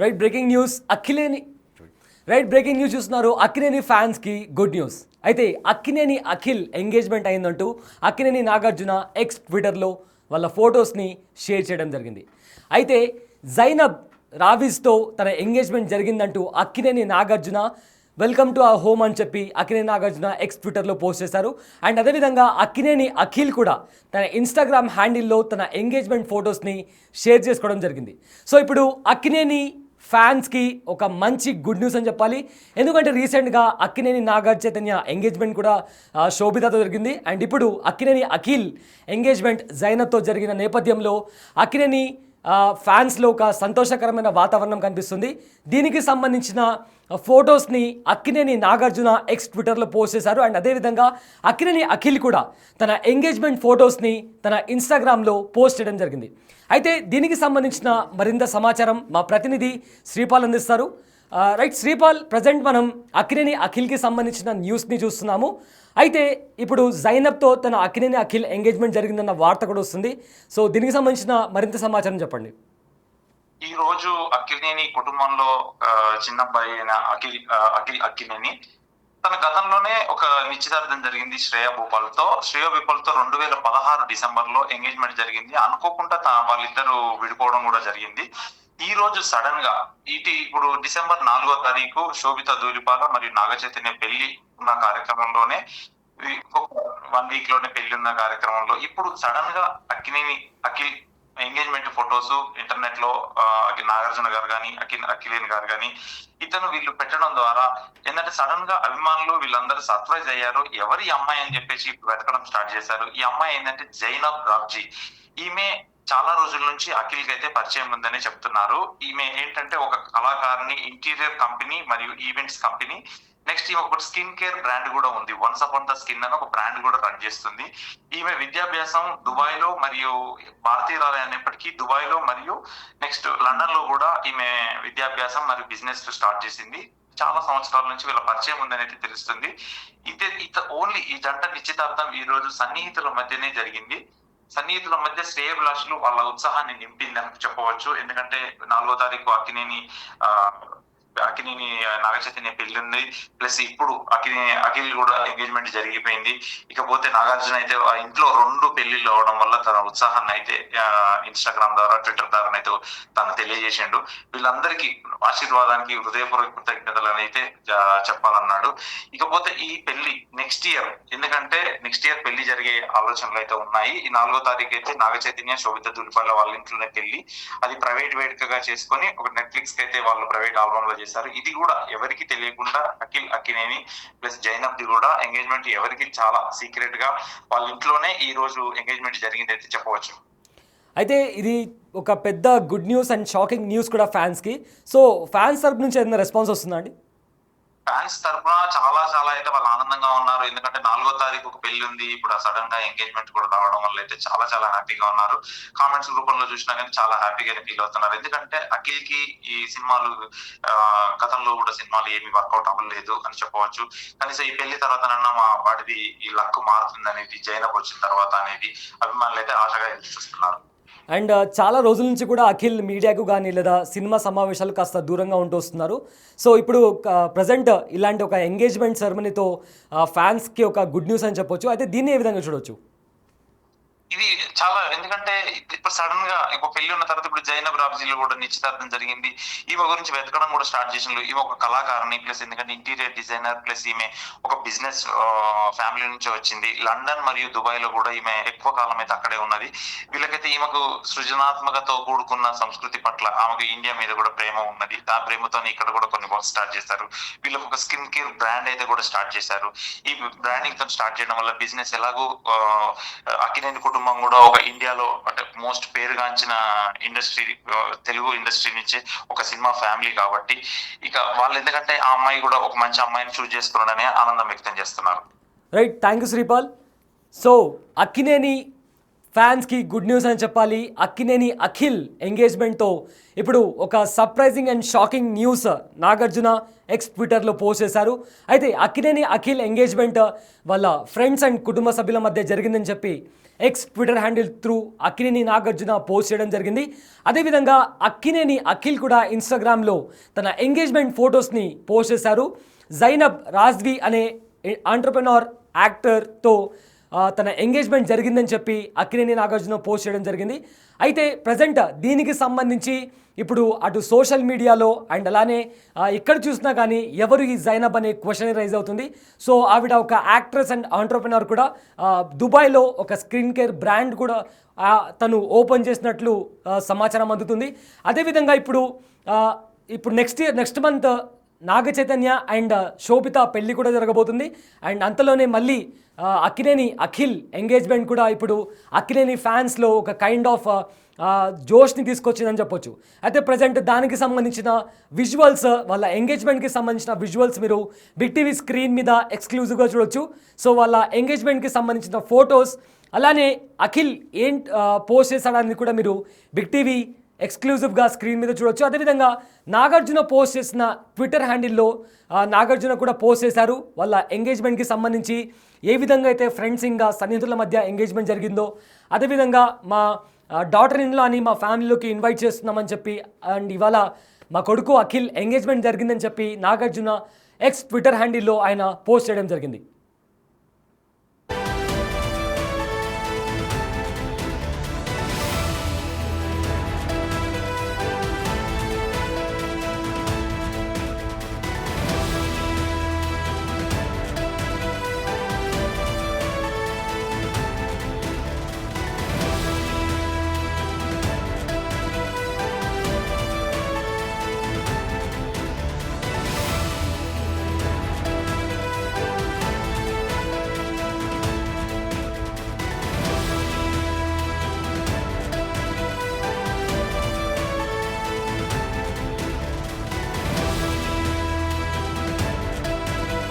Right breaking news చూస్తున్నారు. అక్కినేని ఫ్యాన్స్కి good news. అయితే అక్కినేని అఖిల్ ఎంగేజ్మెంట్ అయిందంటూ అక్కినేని నాగార్జున ఎక్స్ ట్విట్టర్లో వాళ్ళ ఫొటోస్ని షేర్ చేయడం జరిగింది. అయితే జైనబ్ రావిజ్తో తన ఎంగేజ్మెంట్ జరిగిందంటూ Akkineni Nagarjuna welcome to our home అని చెప్పి అక్కినేని నాగార్జున ఎక్స్ ట్విట్టర్లో పోస్ట్ చేశారు. అండ్ అదేవిధంగా అక్కినేని అఖిల్ కూడా తన ఇన్స్టాగ్రామ్ హ్యాండిల్లో తన ఎంగేజ్మెంట్ ఫొటోస్ని షేర్ చేసుకోవడం జరిగింది. సో ఇప్పుడు అక్కినేని ఫ్యాన్స్కి ఒక మంచి గుడ్ న్యూస్ అని చెప్పాలి. ఎందుకంటే రీసెంట్గా అక్కినేని నాగ చైతన్య ఎంగేజ్మెంట్ కూడా శోభితతో జరిగింది. అండ్ ఇప్పుడు అక్కినేని అఖిల్ ఎంగేజ్మెంట్ జైనబ్తో జరిగిన నేపథ్యంలో అక్కినేని ఫ్యాన్స్లో ఒక సంతోషకరమైన వాతావరణం కనిపిస్తుంది. దీనికి సంబంధించిన ఫొటోస్ని అక్కినేని నాగార్జున ఎక్స్ ట్విట్టర్లో పోస్ట్ చేశారు. అండ్ అదేవిధంగా అక్కినేని అఖిల్ కూడా తన ఎంగేజ్మెంట్ ఫొటోస్ని తన ఇన్స్టాగ్రామ్లో పోస్ట్ చేయడం జరిగింది. అయితే దీనికి సంబంధించిన మరింత సమాచారం మా ప్రతినిధి శ్రీపాల్ అందిస్తారు. రైట్ శ్రీపాల్, ప్రజెంట్ మనం అక్కినేని అఖిల్కి సంబంధించిన న్యూస్ని చూస్తున్నాము. అయితే ఇప్పుడు జైనబ్తో తన అక్కినేని అఖిల్ ఎంగేజ్మెంట్ జరిగిందన్న వార్త కూడా వస్తుంది. సో దీనికి సంబంధించిన మరింత సమాచారం చెప్పండి. ఈ రోజు అక్కినేని కుటుంబంలో చిన్న అబ్బాయి అయిన అఖిల్ అక్కినేని తన గతంలోనే ఒక నిశ్చితార్థం జరిగింది శ్రేయా భూపాల్ తో 2016 డిసెంబర్ లో ఎంగేజ్మెంట్ జరిగింది. అనుకోకుండా వాళ్ళిద్దరూ విడిపోవడం కూడా జరిగింది. ఈ రోజు సడన్ గా ఇప్పుడు డిసెంబర్ 4వ తారీఖు శోభిత ధూళిపాల మరియు నాగ చైతన్య పెళ్లి ఉన్న కార్యక్రమంలోనే 1 వీక్ లోనే పెళ్లి ఉన్న కార్యక్రమంలో ఇప్పుడు సడన్ గా Akkineni Akhil engagement photos internet లో నాగార్జున గారు కానీ అఖిలేని గారు కానీ వీళ్ళు పెట్టడం ద్వారా ఏంటంటే సడన్ గా అభిమానులు వీళ్ళందరూ సర్ప్రైజ్ అయ్యారు. ఎవరి అమ్మాయి అని చెప్పేసి వెతకడం స్టార్ట్ చేశారు. ఈ అమ్మాయి ఏంటంటే జైనబ్ రావ్జీ. ఈమె చాలా రోజుల నుంచి అఖిల్ కి అయితే పరిచయం ఉందని చెప్తున్నారు. ఈమె ఏంటంటే ఒక కళాకారిణి, ఇంటీరియర్ కంపెనీ మరియు ఈవెంట్స్ కంపెనీ. నెక్స్ట్ ఈమె ఒక స్కిన్ కేర్ బ్రాండ్ కూడా ఉంది. వన్స్ అపాన్ ద స్కిన్ అని ఒక బ్రాండ్ కూడా రన్ చేస్తుంది. ఈమె విద్యాభ్యాసం దుబాయ్ లో మరియు భారతీయురాలు అయినప్పటికీ దుబాయ్ లో మరియు నెక్స్ట్ లండన్ లో కూడా ఈమె విద్యాభ్యాసం మరియు బిజినెస్ స్టార్ట్ చేసింది. చాలా సంవత్సరాల నుంచి వీళ్ళ పరిచయం ఉందని అయితే తెలుస్తుంది. ఓన్లీ ఈ జంట నిశ్చితార్థం ఈ రోజు సన్నిహితుల మధ్యనే జరిగింది. సన్నిహితుల మధ్య శ్రేయభిలాషులు వాళ్ళ ఉత్సాహాన్ని నింపిందని చెప్పవచ్చు. ఎందుకంటే 4వ తారీఖు అక్కినేని నాగ చైతన్య పెళ్లి ఉంది. ప్లస్ ఇప్పుడు అఖిల్ కూడా ఎంగేజ్మెంట్ జరిగిపోయింది. ఇకపోతే నాగార్జున అయితే ఆ ఇంట్లో 2 పెళ్లిళ్ళు అవడం వల్ల తన ఉత్సాహాన్ని అయితే ఇన్స్టాగ్రామ్ ద్వారా ట్విట్టర్ ద్వారా అయితే తను తెలియజేసిండు. వీళ్ళందరికీ ఆశీర్వాదానికి హృదయపూర్వక కృతజ్ఞతలు అయితే చెప్పాలన్నాడు. ఇకపోతే ఈ పెళ్లి నెక్స్ట్ ఇయర్, ఎందుకంటే నెక్స్ట్ ఇయర్ పెళ్లి జరిగే ఆలోచనలు అయితే ఉన్నాయి. ఈ 4వ తారీఖు అయితే నాగ చైతన్య శోభిత ధూళిపాల వాళ్ళ ఇంట్లోనే పెళ్లి. అది ప్రైవేట్ వేడుకగా చేసుకొని ఒక నెట్ఫ్లిక్స్ కి అయితే వాళ్ళు ప్రైవేట్ ఆల్బమ్ లో చేశారు. ఇది కూడా ఎవరికి తెలియకుండా అక్కినేని ప్లస్ జైనబ్ ది కూడా ఎంగేజ్మెంట్ ఎవరికి చాలా సీక్రెట్ గా వాళ్ళ ఇంట్లోనే ఈ రోజు ఎంగేజ్మెంట్ జరిగింది అయితే చెప్పవచ్చు. అయితే ఇది ఒక పెద్ద good news and shocking news కూడా ఫ్యాన్స్ కి. సో ఫ్యాన్స్ తరపు నుంచి ఏదైనా రెస్పాన్స్ వస్తుందా అండి? ఫ్యాన్స్ తరఫున చాలా అయితే వాళ్ళు ఆనందంగా ఉన్నారు. ఎందుకంటే 4వ తారీఖు ఒక పెళ్లి ఉంది. ఇప్పుడు సడన్ గా ఎంగేజ్మెంట్ కూడా రావడం వల్ల అయితే చాలా హ్యాపీగా ఉన్నారు. కామెంట్స్ రూపంలో చూసినా కానీ చాలా హ్యాపీగా ఫీల్ అవుతున్నారు. ఎందుకంటే అఖిల్ కి ఈ సినిమాలు గతంలో కూడా సినిమాలు ఏమి వర్కౌట్ అవ్వలేదు అని చెప్పవచ్చు. కనీసం ఈ పెళ్లి తర్వాతనన్నా వాటిది ఈ లక్ మారుతుంది అనేది, జైనబ్ వచ్చిన తర్వాత అనేది అభిమానులు అయితే ఆశగా ఎదురు చూస్తున్నారు. అండ్ చాలా రోజుల నుంచి కూడా అఖిల్ మీడియాకు కానీ లేదా సినిమా సమావేశాలు కాస్త దూరంగా ఉంటూ వస్తున్నారు. సో ఇప్పుడు ప్రజెంట్ ఇలాంటి ఒక ఎంగేజ్మెంట్ సెరమనీతో ఫ్యాన్స్కి ఒక గుడ్ న్యూస్ అని చెప్పొచ్చు. అయితే దీన్ని ఏ విధంగా చూడవచ్చు? ఇది చాలా, ఎందుకంటే ఇప్పుడు సడన్ గా ఒక పెళ్లి ఉన్న తర్వాత ఇప్పుడు జైనబ్ రావ్జీలో కూడా నిశ్చితార్థం జరిగింది. ఈమె గురించి వెతకడం కూడా స్టార్ట్ చేసిండ్రు. ఈమె ఒక కళాకారిణి ప్లస్ ఎందుకంటే ఇంటీరియర్ డిజైనర్ ప్లస్ ఈమె ఒక బిజినెస్ ఫ్యామిలీ నుంచి వచ్చింది. లండన్ మరియు దుబాయ్ లో కూడా ఈమె ఎక్కువ కాలం అయితే అక్కడే ఉన్నది. వీళ్ళకైతే ఈమెకు సృజనాత్మకతో కూడుకున్న సంస్కృతి పట్ల ఆమెకు ఇండియా మీద కూడా ప్రేమ ఉన్నది. ఆ ప్రేమతో ఇక్కడ కూడా కొన్ని వర్క్ స్టార్ట్ చేశారు. వీళ్ళకి ఒక స్కిన్ కేర్ బ్రాండ్ అయితే కూడా స్టార్ట్ చేశారు. ఈ బ్రాండింగ్ తో స్టార్ట్ చేయడం వల్ల బిజినెస్ ఎలాగో అక్కినేని కుటుంబం కూడా ఒక ఇండియాలో అంటే మోస్ట్ పేరుగాంచిన ఇండస్ట్రీ, తెలుగు ఇండస్ట్రీ నుంచి ఒక సినిమా ఫ్యామిలీ కాబట్టి ఇక వాళ్ళు ఎందుకంటే ఆ అమ్మాయి కూడా ఒక మంచి అమ్మాయిని చూస్ చేసుకున్నాడని ఆనందం వ్యక్తం చేస్తున్నారు. Right, thank you Sripal. So Akkineni ఫ్యాన్స్కి గుడ్ న్యూస్ అని చెప్పాలి. అక్కినేని అఖిల్ ఎంగేజ్మెంట్తో ఇప్పుడు ఒక surprising and shocking news Nagarjuna X ట్విట్టర్లో పోస్ట్ చేశారు. అయితే అక్కినేని అఖిల్ ఎంగేజ్మెంట్ వాళ్ళ ఫ్రెండ్స్ అండ్ కుటుంబ సభ్యుల మధ్య జరిగిందని చెప్పి X Twitter handle through Akkineni Nagarjuna post చేయడం జరిగింది. అదేవిధంగా అక్కినేని అఖిల్ కూడా ఇన్స్టాగ్రామ్లో తన ఎంగేజ్మెంట్ ఫొటోస్ని పోస్ట్ చేశారు. జైనబ్ రాజ్వి అనే ఆంటర్ప్రెన్యూర్ యాక్టర్తో తన ఎంగేజ్మెంట్ జరిగిందని చెప్పి అక్కినేని నాగార్జున పోస్ట్ చేయడం జరిగింది. అయితే ప్రజెంట్ దీనికి సంబంధించి ఇప్పుడు అటు సోషల్ మీడియాలో అండ్ అలానే ఎక్కడ చూసినా కానీ ఎవరు ఈ జైనబ్ అనే క్వశ్చన్ రైజ్ అవుతుంది. సో ఆవిడ ఒక యాక్ట్రెస్ అండ్ ఆంటర్ప్రెన్యూర్ కూడా దుబాయ్లో ఒక స్కిన్ కేర్ బ్రాండ్ కూడా తను ఓపెన్ చేసినట్లు సమాచారం అందుతుంది. అదేవిధంగా ఇప్పుడు next month Naga Chaitanya and Sobhita పెళ్లి కూడా జరగబోతుంది. అండ్ అంతలోనే మళ్ళీ అక్కినేని అఖిల్ ఎంగేజ్మెంట్ కూడా ఇప్పుడు అక్కినేని ఫ్యాన్స్లో ఒక కైండ్ ఆఫ్ జోష్ని తీసుకొచ్చిందని చెప్పొచ్చు. అయితే ప్రజెంట్ దానికి సంబంధించిన విజువల్స్, వాళ్ళ ఎంగేజ్మెంట్కి సంబంధించిన విజువల్స్ మీరు బిగ్ టీవీ స్క్రీన్ మీద ఎక్స్క్లూజివ్గా చూడొచ్చు. సో వాళ్ళ ఎంగేజ్మెంట్కి సంబంధించిన ఫొటోస్ అలానే అఖిల్ పోస్ట్ చేశాడని కూడా మీరు బిగ్ టీవీ ఎక్స్క్లూజివ్గా స్క్రీన్ మీద చూడొచ్చు. అదేవిధంగా నాగార్జున పోస్ట్ చేసిన ట్విట్టర్ హ్యాండిల్లో నాగార్జున కూడా పోస్ట్ చేశారు. వాళ్ళ ఎంగేజ్మెంట్కి సంబంధించి ఏ విధంగా అయితే ఫ్రెండ్స్ ఇంకా సన్నిహితుల మధ్య ఎంగేజ్మెంట్ జరిగిందో, అదేవిధంగా మా డాటర్ ఇన్లో అని మా ఫ్యామిలీలోకి ఇన్వైట్ చేస్తున్నామని చెప్పి అండ్ ఇవాళ మా కొడుకు అఖిల్ ఎంగేజ్మెంట్ జరిగిందని చెప్పి నాగార్జున ఎక్స్ ట్విట్టర్ హ్యాండిల్లో ఆయన పోస్ట్ చేయడం జరిగింది.